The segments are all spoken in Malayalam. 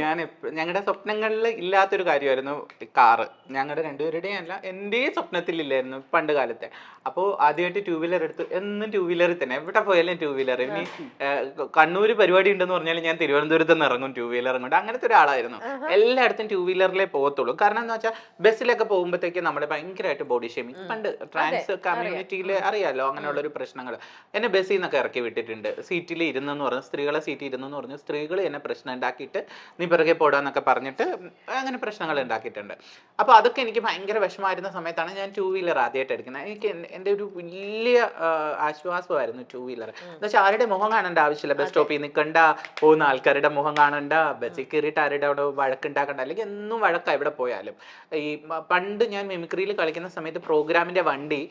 ഞാൻ ഞങ്ങളുടെ സ്വപ്നങ്ങളിൽ ഇല്ലാത്തൊരു കാര്യമായിരുന്നു കാറ്. ഞങ്ങളുടെ രണ്ടുപേരുടെയും അല്ല, എൻ്റെയും സ്വപ്നത്തിലില്ലായിരുന്നു പണ്ട് കാലത്തെ. അപ്പോൾ ആദ്യമായിട്ട് ടൂ വീലർ എടുത്തു. എന്നും ടൂ വീലറിൽ തന്നെ, എവിടെ പോയാലും ടൂ വീലർ. ഇനി കണ്ണൂർ പരിപാടി ഉണ്ടെന്ന് പറഞ്ഞാൽ ഞാൻ തിരുവനന്തപുരത്ത് നിന്ന് ഇറങ്ങും ടൂ വീലർ കൊണ്ട്. അങ്ങനത്തെ ഒരാളായിരുന്നു. എല്ലായിടത്തും ടൂ വീലറിലേ പോകത്തുള്ളൂ. കാരണം എന്ന് വെച്ചാൽ ബസ്സിലൊക്കെ പോകുമ്പോഴത്തേക്ക് നമ്മളെ ഭയങ്കരമായിട്ട് ബോഡി ഷേമിങ്. പണ്ട് ട്രാൻസ് കമ്മ്യൂണിറ്റിയിൽ അറിയാലോ അങ്ങനെയുള്ളൊരു പ്രശ്നങ്ങൾ. എന്നെ ബസ്സിൽ നിന്നൊക്കെ ഇറക്കി വിട്ടിട്ടുണ്ട്. സീറ്റിൽ ഇരുന്നെന്ന് പറഞ്ഞു, സ്ത്രീകളെ സീറ്റിൽ ഇരുന്നെന്ന് പറഞ്ഞു, സ്ത്രീകൾ എന്നെ പ്രശ്നം ഉണ്ടാക്കിയിട്ട് നീ പിറകെ പോടാന്നൊക്കെ പറഞ്ഞിട്ട് അങ്ങനെ പ്രശ്നങ്ങൾ ഉണ്ടാക്കിയിട്ടുണ്ട്. അപ്പോൾ അതൊക്കെ എനിക്ക് ഭയങ്കര വിഷമമായിരുന്ന സമയത്താണ് ഞാൻ ടൂ വീലർ ആദ്യമായിട്ട് എടുക്കുന്നത്. എനിക്ക് എൻ്റെ ഒരു വലിയ ആശ്വാസമായിരുന്നു ടൂ വീലർ. എന്ന് വെച്ചാൽ ആരുടെ മുഖം കാണേണ്ട ആവശ്യമില്ല. ബസ് സ്റ്റോപ്പിൽ നിൽക്കണ്ട, പോകുന്ന ആൾക്കാരുടെ മുഖം കാണണ്ട, ബസ്സിൽ കയറിയിട്ട് ആരുടെ അവിടെ വഴക്കുണ്ടാക്കണ്ട. അല്ലെങ്കിൽ എന്നും വഴക്കാണ് എവിടെ പോയാലും. ഈ പണ്ട് ഞാൻ മിമിക്രിയിൽ കളിക്കുന്ന സമയത്ത് പ്രോഗ്രാമിൻ്റെ വണ്ടി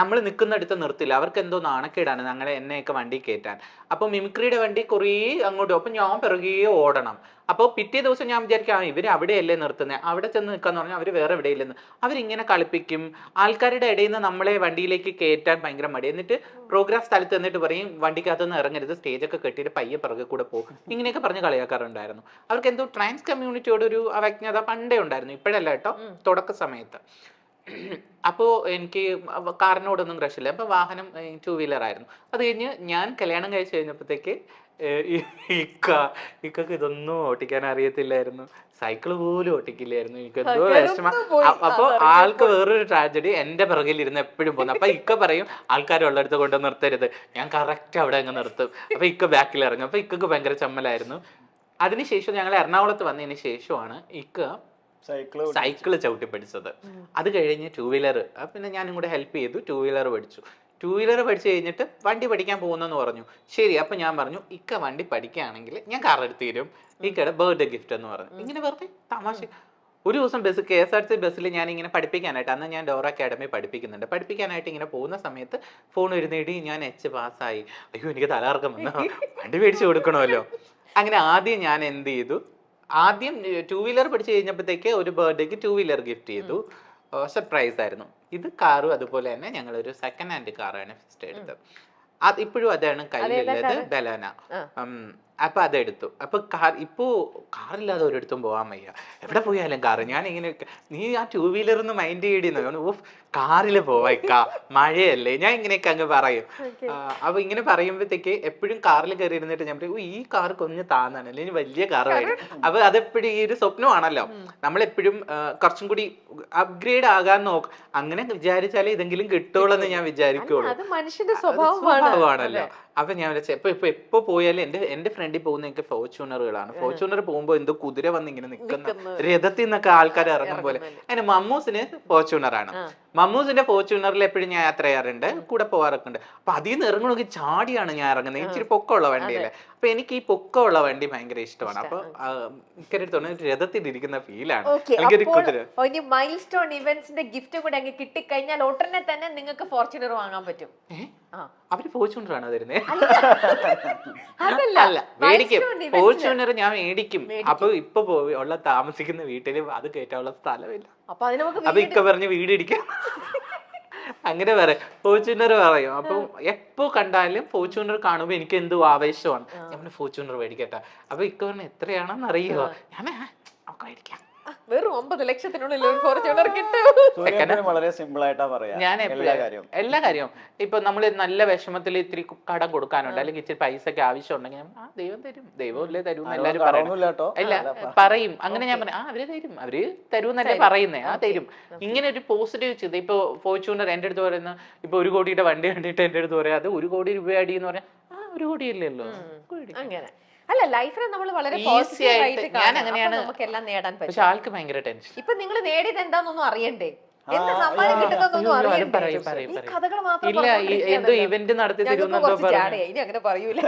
നമ്മൾ നിൽക്കുന്നിടത്ത് നിർത്തില്ല. അവർക്ക് എന്തോ നാണക്കേടാണ് എന്നെയൊക്കെ വണ്ടി കയറ്റാൻ. അപ്പോൾ മിമിക്രിയുടെ വണ്ടി കുറേ അങ്ങോട്ടും, അപ്പം ഞാൻ പിറകെ ഓടണം. അപ്പോൾ പിറ്റേ ദിവസം ഞാൻ വിചാരിക്കാം ഇവർ അവിടെയല്ലേ നിർത്തുന്നത്, അവിടെ ചെന്ന് നിൽക്കാന്ന് പറഞ്ഞാൽ അവർ വേറെ എവിടെയില്ലെന്ന്. അവരിങ്ങനെ കളിപ്പിക്കും. ആൾക്കാരുടെ ഇടയിൽ നിന്ന് നമ്മളെ വണ്ടിയിലേക്ക് കയറ്റാൻ ഭയങ്കര മടി. എന്നിട്ട് പ്രോഗ്രാം സ്ഥലത്ത് എന്നിട്ട് പറയും വണ്ടിക്കകത്തുനിന്ന് ഇറങ്ങരുത്, സ്റ്റേജൊക്കെ കെട്ടിയിട്ട് പയ്യെ പിറകെ കൂടെ പോകും. ഇങ്ങനെയൊക്കെ പറഞ്ഞ് കളിയാക്കാറുണ്ടായിരുന്നു. അവർക്ക് എന്തോ ട്രാൻസ് കമ്മ്യൂണിറ്റിയോടൊരു അവജ്ഞത പണ്ടേ ഉണ്ടായിരുന്നു, ഇപ്പോഴല്ല കേട്ടോ, തുടക്ക സമയത്ത്. അപ്പോൾ എനിക്ക് കാറിനോടൊന്നും ക്രഷില്ല. അപ്പോൾ വാഹനം ടൂ വീലർ ആയിരുന്നു. അത് കഴിഞ്ഞ് ഞാൻ കല്യാണം കഴിച്ച് കഴിഞ്ഞപ്പോഴത്തേക്ക് ഇക്കക്ക് ഇതൊന്നും ഓട്ടിക്കാൻ അറിയത്തില്ലായിരുന്നു. സൈക്കിള് പോലും ഓട്ടിക്കില്ലായിരുന്നു. എനിക്കെന്തോ വിഷമം. അപ്പൊ ആൾക്ക് വേറൊരു ട്രാജഡി, എന്റെ പിറകിൽ ഇരുന്ന് എപ്പോഴും പോകുന്നു. അപ്പൊ ഇക്ക പറയും ആൾക്കാരുള്ളടുത്ത് കൊണ്ട് നിർത്തരുത്. ഞാൻ കറക്റ്റ് അവിടെ അങ്ങ് നിർത്തും. അപ്പൊ ഇക്ക ബാക്കിൽ ഇറങ്ങും. അപ്പൊ ഇക്കക്ക് ഭയങ്കര ചമ്മലായിരുന്നു. അതിനുശേഷം ഞങ്ങൾ എറണാകുളത്ത് വന്നതിന് ശേഷമാണ് ഇക്ക സൈക്കിള് ചവിട്ടി പഠിച്ചത്. അത് കഴിഞ്ഞ് ടൂ വീലർ, പിന്നെ ഞാനും കൂടെ ഹെൽപ്പ് ചെയ്തു. ടൂ വീലർ പഠിച്ചു. ടൂ വീലർ പഠിച്ചു കഴിഞ്ഞിട്ട് വണ്ടി പഠിക്കാൻ പോകുന്നെന്ന് പറഞ്ഞു. ശരി, അപ്പൊ ഞാൻ പറഞ്ഞു ഇക്ക വണ്ടി പഠിക്കുകയാണെങ്കിൽ ഞാൻ കാർ എടുത്ത് തരും, ഇക്കയുടെ ബർത്ത്ഡേ ഗിഫ്റ്റ് എന്ന് പറഞ്ഞു. ഇങ്ങനെ വെറുതെ തമാശ. ഒരു ദിവസം KSRTC ബസ്സിൽ ഞാൻ ഇങ്ങനെ പഠിപ്പിക്കാനായിട്ട്, അന്ന് ഞാൻ ഡോറ അക്കാഡമി പഠിപ്പിക്കുന്നുണ്ട്, പഠിപ്പിക്കാനായിട്ട് ഇങ്ങനെ പോകുന്ന സമയത്ത് ഫോൺ വരുന്നേടി ഞാൻ H പാസ്സായി. അയ്യോ എനിക്ക് തലകറക്കം വന്നു, വണ്ടി മേടിച്ചു കൊടുക്കണമല്ലോ. അങ്ങനെ ആദ്യം ഞാൻ എന്ത് ചെയ്തു, ആദ്യം ടൂ വീലർ പഠിച്ചു കഴിഞ്ഞപ്പോഴത്തേക്ക് ഒരു ബർത്ത്ഡേക്ക് ടൂ വീലർ ഗിഫ്റ്റ് ചെയ്തു. സർപ്രൈസ് ആയിരുന്നു. ഇത് കാറും അതുപോലെ തന്നെ ഞങ്ങളൊരു സെക്കൻഡ് ഹാൻഡ് കാറാണ് ഫസ്റ്റ് എടുത്തത്. അത് ഇപ്പോഴും അതാണ് കയ്യിലുള്ളത്, ബലാന. അപ്പൊ അതെടുത്തു. അപ്പൊ ഇപ്പോ കാറില്ലാതെ ഒരിടത്തും പോകാൻ വയ്യ, എവിടെ പോയാലും കാറ്. ഞാൻ ഇങ്ങനെ നീ ആ ടൂ വീലർ ഒന്ന് മൈൻഡ് ചെയ്യണമെന്ന്, ഓഫ് കാറിൽ പോവാ, മഴയല്ലേ, ഞാൻ ഇങ്ങനെയൊക്കെ അങ്ങ് പറയും. അപ്പൊ ഇങ്ങനെ പറയുമ്പോഴത്തേക്ക് എപ്പോഴും കാറിൽ കയറി ഇരുന്നിട്ട് ഞാൻ പറയും ഈ കാർ കൊഞ്ഞ് താന്നാണ്, അല്ലെങ്കിൽ വലിയ കാർ വേണം. അപ്പൊ അതെപ്പോഴും ഈ ഒരു സ്വപ്നമാണല്ലോ, നമ്മളെപ്പോഴും കുറച്ചും കൂടി അപ്ഗ്രേഡ് ആകാൻ നോക്കും. അങ്ങനെ വിചാരിച്ചാലേ ഇതെങ്കിലും കിട്ടുള്ളൂ എന്ന് ഞാൻ വിചാരിക്കുള്ളൂ. സ്വഭാവമാണല്ലോ. അപ്പൊ ഞാൻ എപ്പോ പോയാലും എന്റെ ഫ്രണ്ടിൽ പോകുന്ന എനിക്ക് ഫോർച്യൂണറുകളാണ്. ഫോർച്യൂണർ പോകുമ്പോ എന്തോ കുതിര വന്ന് ഇങ്ങനെ നിൽക്കുന്ന രഥത്തിൽ നിന്നൊക്കെ ആൾക്കാർ ഇറങ്ങും പോലെ. അങ്ങനെ മമ്മൂസിന് ഫോർച്യൂണറാണ്. മമ്മൂസിന്റെ ഫോർച്യൂണറിൽ എപ്പോഴും ഞാൻ യാത്ര ചെയ്യാറുണ്ട്, കൂടെ പോകാറൊക്കെ ഉണ്ട്. അപ്പൊ അതിൽ നിന്ന് ഇറങ്ങണമെങ്കിൽ ചാടിയാണ് ഞാൻ ഇറങ്ങുന്നത്. ഇച്ചിരി പൊക്കമുള്ള വണ്ടിയല്ലേ. അപ്പൊ എനിക്ക് ഈ പൊക്കമുള്ള വണ്ടി ഭയങ്കര ഇഷ്ടമാണ്. അപ്പൊ ഇക്കടുത്തോണ്ട് രഥത്തിൽ ഇരിക്കുന്ന ഫീലാണ്. മൈൽ സ്റ്റോൺ ഇവന്റ്സിന്റെ ഗിഫ്റ്റ് കൂടെ അങ്ങ് കിട്ടിക്കഴിഞ്ഞാൽ ഉടനെ തന്നെ നിങ്ങൾക്ക് ഫോർച്യൂണർ വാങ്ങാൻ പറ്റും. അവര് ഫോർച്യൂണർ ആണോ തരുന്നത്? അല്ല, മേടിക്കും. ഫോർച്യൂണർ ഞാൻ മേടിക്കും. അപ്പൊ ഇപ്പൊ ഉള്ള താമസിക്കുന്ന വീട്ടില് അത് കയറ്റാനുള്ള സ്ഥലമില്ല. അപ്പൊ ഇക്ക പറഞ്ഞ് വീട് ഇടിക്കാം. അങ്ങനെ പറയാം, ഫോർച്യൂണർ പറയും. അപ്പൊ എപ്പോ കണ്ടാലും ഫോർച്യൂണർ കാണുമ്പോ എനിക്ക് എന്തോ ആവേശമാണ്. ഞാൻ ഫോർച്യൂണർ മേടിക്കട്ടെ. അപ്പൊ ഇക്ക പറഞ്ഞ എത്രയാണെന്ന് അറിയുമോ? ഞാൻ മേടിക്കാം. വെറും 9 ലക്ഷത്തിനുള്ളിൽ ഫോർച്യൂണർ കിട്ടും. വളരെ സിമ്പിൾ ആയിട്ടാ പറയാ. ഞാൻ എല്ലാ കാര്യവും ഇപ്പൊ നമ്മള് നല്ല വിഷമത്തിൽ ഇത്തിരി കടം കൊടുക്കാനുണ്ട്, അല്ലെങ്കിൽ ഇച്ചിരി പൈസക്ക് ആവശ്യം ഉണ്ടെങ്കിൽ ദൈവം തരും, ദൈവമല്ലേ തരും എല്ലാരും പറയും. അങ്ങനെ ഞാൻ പറഞ്ഞു അവര് തരും, അവര് തരുമെന്നല്ലേ പറയുന്നേ, തരും. ഇങ്ങനെ ഒരു പോസിറ്റീവ് ചെയ്ത്. ഇപ്പൊ ഫോർച്യൂണർ എന്റെ അടുത്ത് പറയുന്ന, ഇപ്പൊ 1 കോടിയുടെ വണ്ടി കണ്ടിട്ട് എന്റെ അടുത്ത് പറയാം അത് 1 കോടി രൂപ അടി എന്ന് പറഞ്ഞാൽ 1 കോടിയല്ലല്ലോ. അങ്ങനെ അല്ല, ലൈഫിനെ നമ്മൾ വളരെ പോസിറ്റീവ് ആയിട്ട് നമുക്കെല്ലാം നേടാൻ പറ്റും. പക്ഷെ ആൾക്ക് ഭയങ്കര ടെൻഷൻ. ഇപ്പൊ നിങ്ങൾ നേടിയത് എന്താണെന്നൊന്നും അറിയണ്ടേ, എന്ത് സമ്മാനം കിട്ടുന്നതൊന്നും അറിയണ്ടേ, ഈ കഥകൾ മാത്രം എന്തോ ഇവന്റ് നടത്തി ഇനി അങ്ങനെ പറയൂല.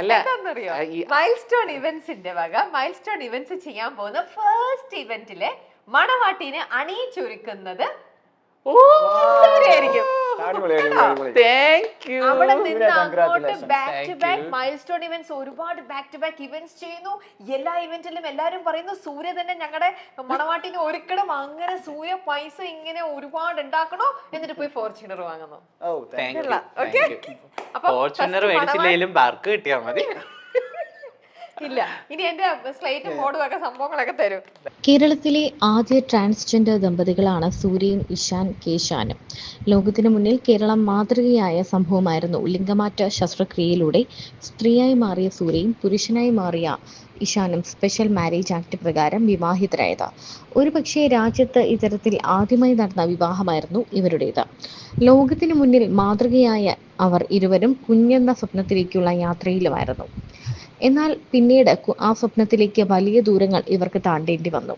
അല്ല, എന്താണെന്നറിയോ, മൈൽ സ്റ്റോൺ ഇവന്റ്സിന്റെ വക മൈൽ സ്റ്റോൺ ഇവന്റ്സ് ചെയ്യാൻ പോകുന്ന ഫസ്റ്റ് ഇവന്റിലെ മണവാട്ടിനെ അണിയിച്ചൊരുക്കുന്നത് ആയിരിക്കും. അവിടെ നിന്ന് അങ്ങോട്ട് back to back milestone events, ഒരുപാട് ബാക്ക് ടു ബാക്ക് ഇവന്റ്സ് ചെയ്യുന്നു. എല്ലാ ഇവന്റിലും എല്ലാരും പറയുന്നു സൂര്യ തന്നെ ഞങ്ങളുടെ മണവാട്ടിനെ ഒരുക്കണം. അങ്ങനെ സൂര്യ പൈസ ഇങ്ങനെ ഒരുപാട് ഉണ്ടാക്കണോ, എന്നിട്ട് പോയി ഫോർച്യൂണർ വാങ്ങുന്നു. ഫോർച്യൂണർ മേടിച്ചില്ലെങ്കിലും ബാർക്ക് കിട്ടിയാൽ മതി. ഇല്ല, ഇനി എന്റെ സ്ലേറ്റും ബോർഡും ഒക്കെ സംഭവങ്ങളൊക്കെ തരും. കേരളത്തിലെ ആദ്യ ട്രാൻസ്ജെൻഡർ ദമ്പതികളാണ് സൂര്യയും ഇഷാൻ കേശാനും. ലോകത്തിനു മുന്നിൽ കേരളം മാതൃകയായ സംഭവമായിരുന്നു ലിംഗമാറ്റ ശസ്ത്രക്രിയയിലൂടെ സ്ത്രീയായി മാറിയ സൂര്യയും പുരുഷനായി മാറിയ ഇഷാനും സ്പെഷ്യൽ മാരേജ് ആക്ട് പ്രകാരം വിവാഹിതരായത്. ഒരുപക്ഷേ രാജ്യത്ത് ഇത്തരത്തിൽ ആദ്യമായി നടന്ന വിവാഹമായിരുന്നു ഇവരുടേത്. ലോകത്തിനു മുന്നിൽ മാതൃകയായ അവർ ഇരുവരും കുഞ്ഞെന്ന സ്വപ്നത്തിലേക്കുള്ള യാത്രയിലുമായിരുന്നു. എന്നാൽ പിന്നീട് ആ സ്വപ്നത്തിലേക്ക് വലിയ ദൂരങ്ങൾ ഇവർക്ക് താണ്ടേണ്ടി വന്നു.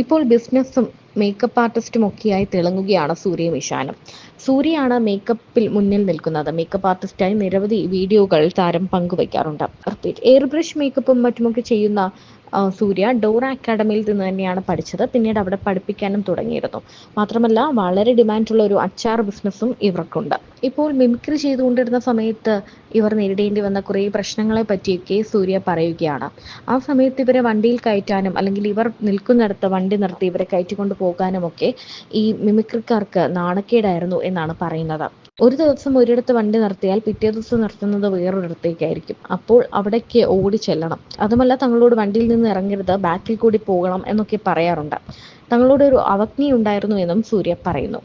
ഇപ്പോൾ ബിസിനസ്സും മേക്കപ്പ് ആർട്ടിസ്റ്റും ഒക്കെയായി തിളങ്ങുകയാണ് സൂര്യയും ഇഷാനും. സൂര്യയാണ് മേക്കപ്പിൽ മുന്നിൽ നിൽക്കുന്നത്. മേക്കപ്പ് ആർട്ടിസ്റ്റായി നിരവധി വീഡിയോകൾ താരം പങ്കുവയ്ക്കാറുണ്ട്. എയർ ബ്രഷ് മേക്കപ്പും മറ്റുമൊക്കെ ചെയ്യുന്ന സൂര്യ ഡോറ അക്കാഡമിയിൽ നിന്ന് തന്നെയാണ് പഠിച്ചത്. പിന്നീട് അവിടെ പഠിപ്പിക്കാനും തുടങ്ങിയിരുന്നു. മാത്രമല്ല വളരെ ഡിമാൻഡുള്ള ഒരു അച്ചാർ ബിസിനസ്സും ഇവർക്കുണ്ട്. ഇപ്പോൾ മിമിക്രി ചെയ്തുകൊണ്ടിരുന്ന സമയത്ത് ഇവർ നേരിടേണ്ടി വന്ന കുറേ പ്രശ്നങ്ങളെ പറ്റിയൊക്കെ സൂര്യ പറയുകയാണ്. ആ സമയത്ത് ഇവരെ വണ്ടിയിൽ കയറ്റാനും അല്ലെങ്കിൽ ഇവർ നിൽക്കുന്നിടത്ത് വണ്ടി നിർത്തി ഇവരെ കയറ്റിക്കൊണ്ട് പോകാനുമൊക്കെ ഈ മിമിക്രിക്കാർക്ക് നാണക്കേടായിരുന്നു എന്നാണ് പറയുന്നത്. ഒരു ദിവസം ഒരിടത്ത് വണ്ടി നിർത്തിയാൽ പിറ്റേ ദിവസം നിർത്തുന്നത് വേറൊരിടത്തേക്കായിരിക്കും. അപ്പോൾ അവിടേക്ക് ഓടി ചെല്ലണം. അതുമല്ല തങ്ങളോട് വണ്ടിയിൽ നിന്ന് ഇറങ്ങരുത്, ബാക്കിൽ കൂടി പോകണം എന്നൊക്കെ പറയാറുണ്ട്. തങ്ങളോട് ഒരു അവജ്ഞയുണ്ടായിരുന്നു എന്നും സൂര്യ പറയുന്നു.